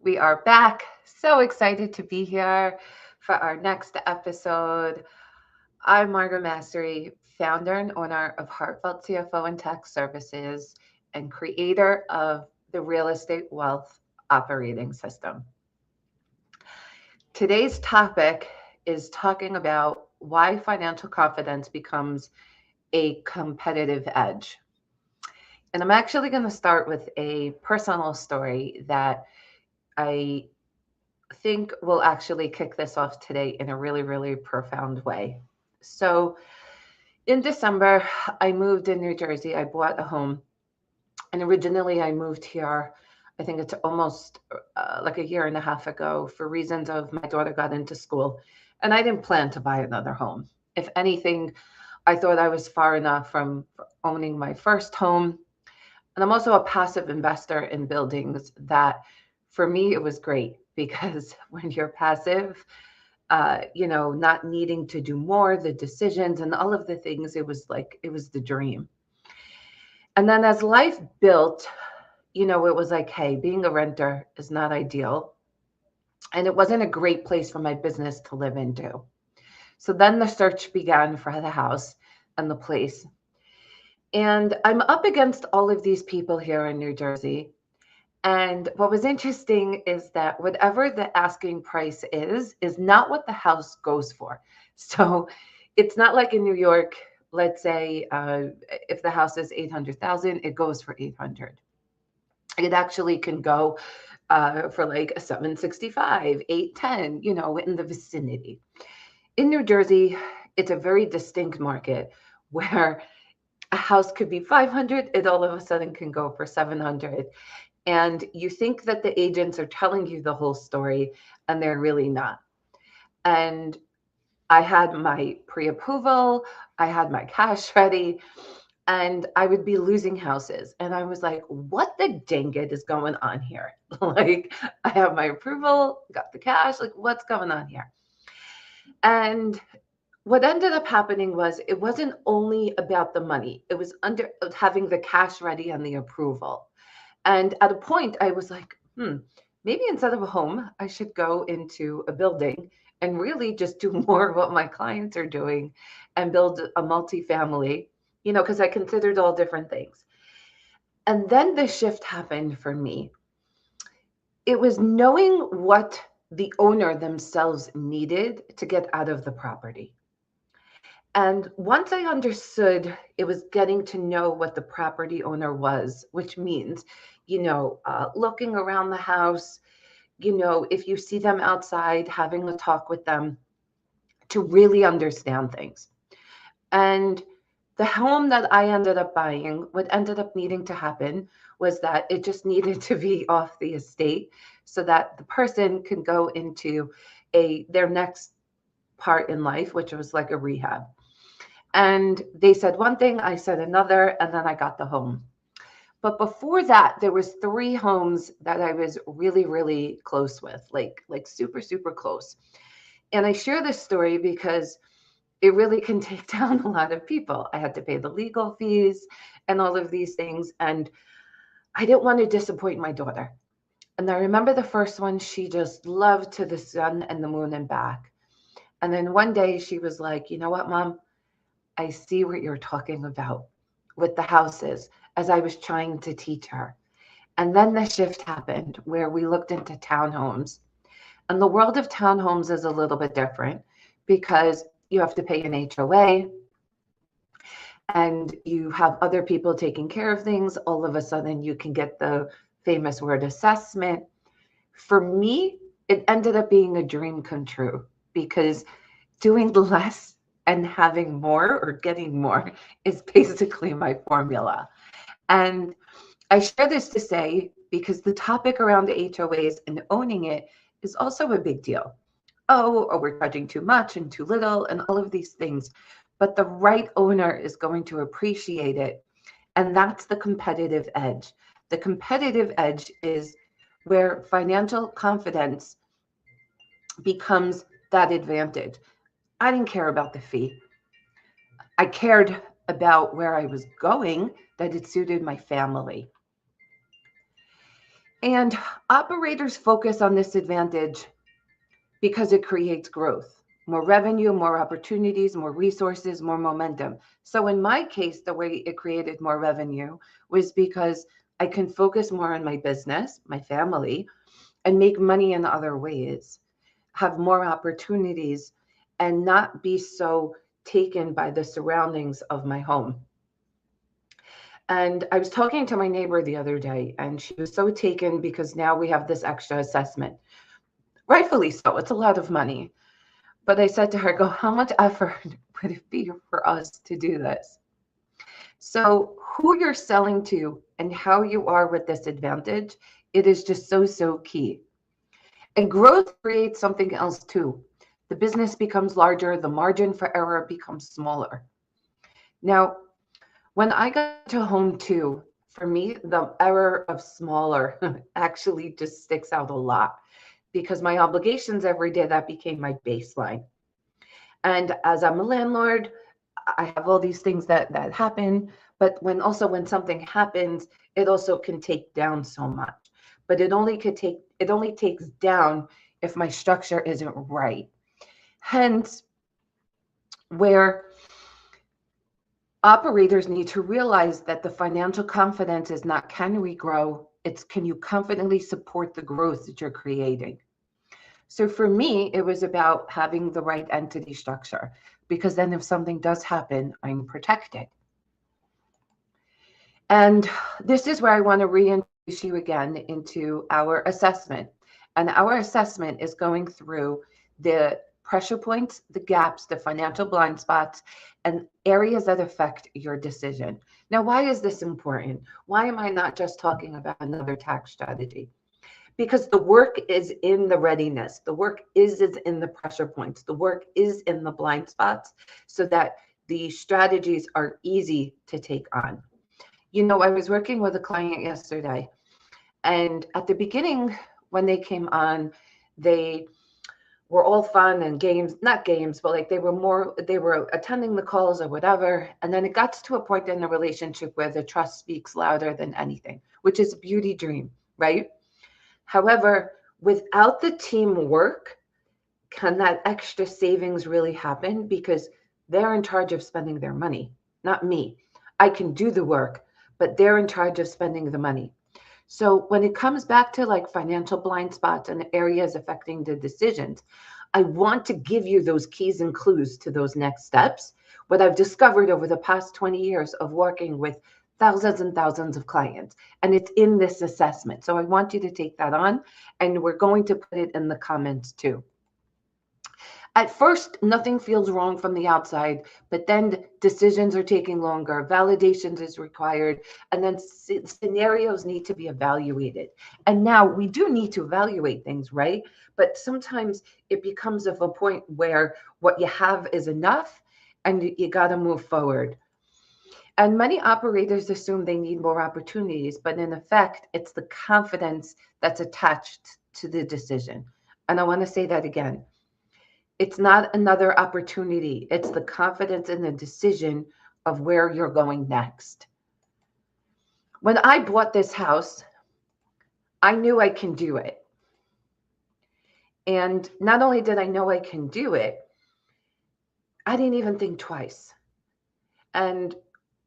We are back. So excited to be here for our next episode. I'm Margaret Mastery, founder and owner of Heartfelt CFO and Tax Services and creator of the Real Estate Wealth Operating System. Today's topic is talking about why financial confidence becomes a competitive edge. And I'm actually going to start with a personal story that I think will actually kick this off today in a really, really profound way. So, in December, I moved in New Jersey. I bought a home, and originally I moved here. I think it's almost like a year and a half ago for reasons of my daughter got into school, and I didn't plan to buy another home. If anything, I thought I was far enough from owning my first home. And I'm also a passive investor in buildings that for me, it was great because when you're passive, not needing to do more, the decisions and all of the things, it was the dream. And then as life built, it was like, hey, being a renter is not ideal. And it wasn't a great place for my business to live into. So then the search began for the house and the place. And I'm up against all of these people here in New Jersey. And what was interesting is that whatever the asking price is not what the house goes for. So it's not like in New York, let's say if the house is 800,000, it goes for 800. It actually can go for like a 765, 810, in the vicinity. In New Jersey, it's a very distinct market where a house could be 500, it all of a sudden can go for 700. And you think that the agents are telling you the whole story, and they're really not. And I had my pre-approval, I had my cash ready, and I would be losing houses. And I was like, what the dang it is going on here? Like, I have my approval, got the cash, like, what's going on here? And what ended up happening was it wasn't only about the money, it was under having the cash ready and the approval. And at a point, I was like, maybe instead of a home, I should go into a building and really just do more of what my clients are doing and build a multifamily, because I considered all different things. And then the shift happened for me. It was knowing what the owner themselves needed to get out of the property. And once I understood, it was getting to know what the property owner was, which means, looking around the house, if you see them outside, having a talk with them to really understand things. And the home that I ended up buying, what ended up needing to happen was that it just needed to be off the estate so that the person can go into their next part in life, which was like a rehab. And they said one thing, I said another, and then I got the home. But before that, there was 3 homes that I was really, really close with, like super, super close. And I share this story because it really can take down a lot of people. I had to pay the legal fees and all of these things. And I didn't want to disappoint my daughter. And I remember the first one, she just loved to the sun and the moon and back. And then one day she was like, you know what, Mom? I see what you're talking about with the houses as I was trying to teach her. And then the shift happened where we looked into townhomes. And the world of townhomes is a little bit different because you have to pay an HOA and you have other people taking care of things. All of a sudden, you can get the famous word assessment. For me, it ended up being a dream come true because doing less and having more or getting more is basically my formula. And I share this to say because the topic around HOAs and owning it is also a big deal. Oh, or we're charging too much and too little and all of these things. But the right owner is going to appreciate it. And that's the competitive edge. The competitive edge is where financial confidence becomes that advantage. I didn't care about the fee. I cared about where I was going, that it suited my family. And operators focus on this advantage because it creates growth, more revenue, more opportunities, more resources, more momentum. So in my case, the way it created more revenue was because I can focus more on my business, my family, and make money in other ways, have more opportunities, and not be so taken by the surroundings of my home. And I was talking to my neighbor the other day, and she was so taken because now we have this extra assessment. Rightfully so, it's a lot of money. But I said to her, go, how much effort would it be for us to do this? So, who you're selling to and how you are with this advantage, it is just so key. And growth creates something else too. The business becomes larger, the margin for error becomes smaller. Now, when I got to home too, for me, the error of smaller actually just sticks out a lot because my obligations every day, that became my baseline. And as I'm a landlord, I have all these things that happen. But when something happens, it also can take down so much. But it only takes down if my structure isn't right. Hence, where operators need to realize that the financial confidence is not can we grow, it's can you confidently support the growth that you're creating. So for me, it was about having the right entity structure because then if something does happen, I'm protected. And this is where I want to reintroduce you again into our assessment. And our assessment is going through the pressure points, the gaps, the financial blind spots, and areas that affect your decision. Now, why is this important? Why am I not just talking about another tax strategy? Because the work is in the readiness, the work is in the pressure points, the work is in the blind spots so that the strategies are easy to take on. You know, I was working with a client yesterday, and at the beginning, when they came on, they were all fun and games, not games, but like they were attending the calls or whatever. And then it got to a point in the relationship where the trust speaks louder than anything, which is a beauty dream, right? However, without the teamwork, can that extra savings really happen? Because they're in charge of spending their money, not me. I can do the work, but they're in charge of spending the money. So when it comes back to like financial blind spots and areas affecting the decisions, I want to give you those keys and clues to those next steps. What I've discovered over the past 20 years of working with thousands and thousands of clients, and it's in this assessment. So I want you to take that on, and we're going to put it in the comments too. At first, nothing feels wrong from the outside, but then decisions are taking longer, validations is required, and then scenarios need to be evaluated. And now we do need to evaluate things, right? But sometimes it becomes of a point where what you have is enough and you got to move forward. And many operators assume they need more opportunities, but in effect, it's the confidence that's attached to the decision. And I want to say that again. It's not another opportunity. It's the confidence in the decision of where you're going next. When I bought this house, I knew I can do it. And not only did I know I can do it, I didn't even think twice. And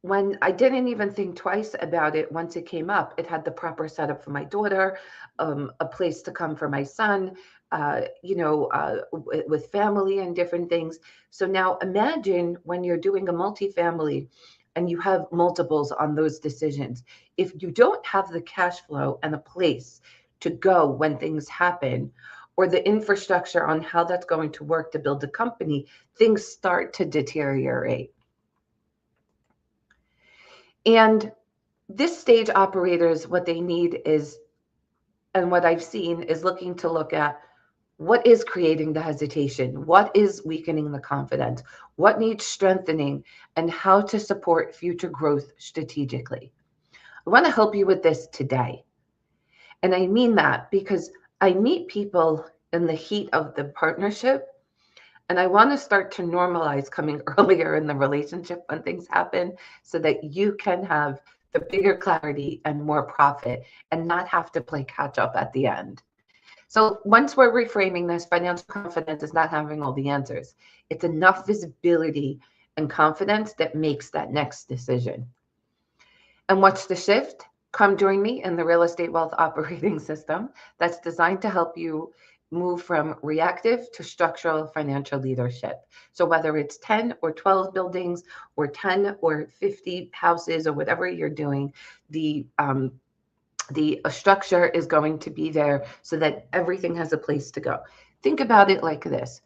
when I didn't even think twice about it, once it came up, it had the proper setup for my daughter, a place to come for my son, with family and different things. So now imagine when you're doing a multifamily and you have multiples on those decisions. If you don't have the cash flow and a place to go when things happen, or the infrastructure on how that's going to work to build a company, things start to deteriorate. And this stage operators, what they need is, and what I've seen is looking to look at what is creating the hesitation, what is weakening the confidence, what needs strengthening, and how to support future growth strategically. I want to help you with this today. And I mean that because I meet people in the heat of the partnership, and I want to start to normalize coming earlier in the relationship when things happen so that you can have the bigger clarity and more profit, and not have to play catch up at the end. So once we're reframing this, financial confidence is not having all the answers. It's enough visibility and confidence that makes that next decision. And what's the shift? Come join me in the Real Estate Wealth Operating System that's designed to help you move from reactive to structural financial leadership. So whether it's 10 or 12 buildings or 10 or 50 houses or whatever you're doing, the structure is going to be there so that everything has a place to go. Think about it like this.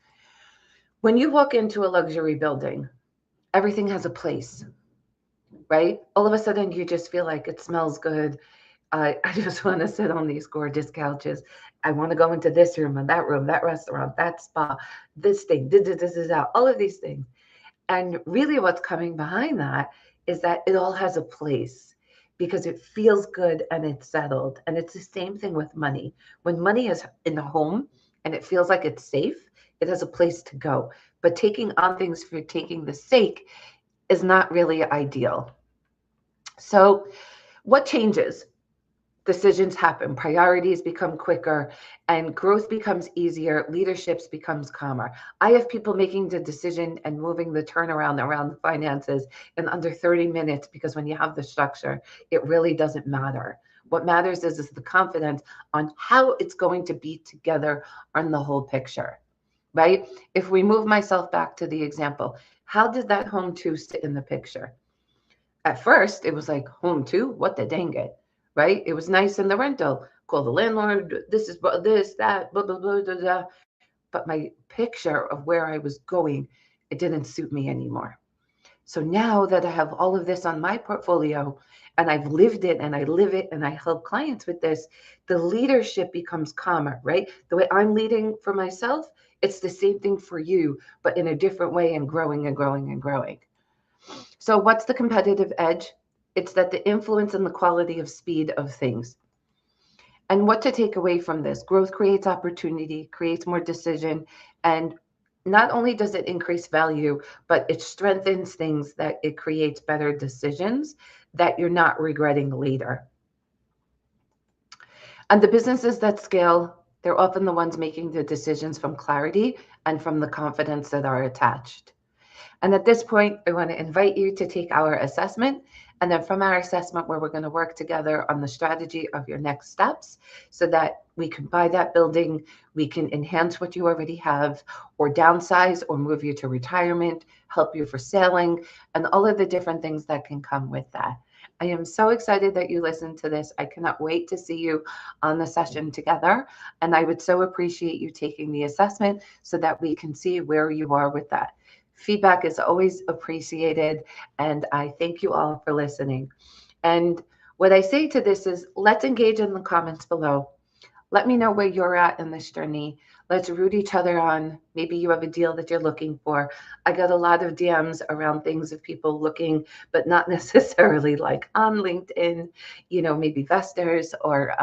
When you walk into a luxury building, everything has a place, right? All of a sudden, you just feel like it smells good. I just want to sit on these gorgeous couches. I want to go into this room and that room, that restaurant, that spa, this thing, this, all of these things. And really what's coming behind that is that it all has a place because it feels good and it's settled. And it's the same thing with money. When money is in the home and it feels like it's safe, it has a place to go. But taking on things for taking the sake is not really ideal. So what changes? Decisions happen, priorities become quicker, and growth becomes easier, leadership becomes calmer. I have people making the decision and moving the turnaround around the finances in under 30 minutes because when you have the structure, it really doesn't matter. What matters is the confidence on how it's going to be together on the whole picture, right? If we move myself back to the example, how did that home two sit in the picture? At first, it was like, home two? What the dang it? Right? It was nice in the rental. Call the landlord. This is this, that, blah, blah, blah, blah, blah. But my picture of where I was going, it didn't suit me anymore. So now that I have all of this on my portfolio and I've lived it and I live it and I help clients with this, the leadership becomes calmer, right? The way I'm leading for myself, it's the same thing for you, but in a different way and growing and growing and growing. So what's the competitive edge? It's that the influence and the quality of speed of things. And what to take away from this? Growth creates opportunity, creates more decision, and not only does it increase value, but it strengthens things that it creates better decisions that you're not regretting later. And the businesses that scale, they're often the ones making the decisions from clarity and from the confidence that are attached. And at this point, I want to invite you to take our assessment. And then from our assessment, where we're going to work together on the strategy of your next steps so that we can buy that building, we can enhance what you already have, or downsize, or move you to retirement, help you for selling, and all of the different things that can come with that. I am so excited that you listened to this. I cannot wait to see you on the session together. And I would so appreciate you taking the assessment so that we can see where you are with that. Feedback is always appreciated, and I thank you all for listening. And what I say to this is, let's engage in the comments below. Let me know where you're at in this journey. Let's root each other on. Maybe you have a deal that you're looking for. I got a lot of DMs around things of people looking, but not necessarily like on LinkedIn, maybe investors or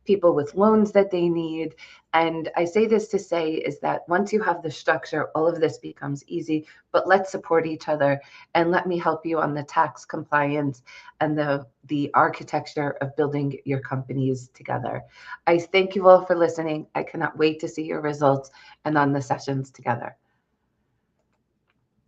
people with loans that they need. And I say this to say is that once you have the structure, all of this becomes easy, but let's support each other and let me help you on the tax compliance and the architecture of building your companies together. I thank you all for listening. I cannot wait to see your results and on the sessions together.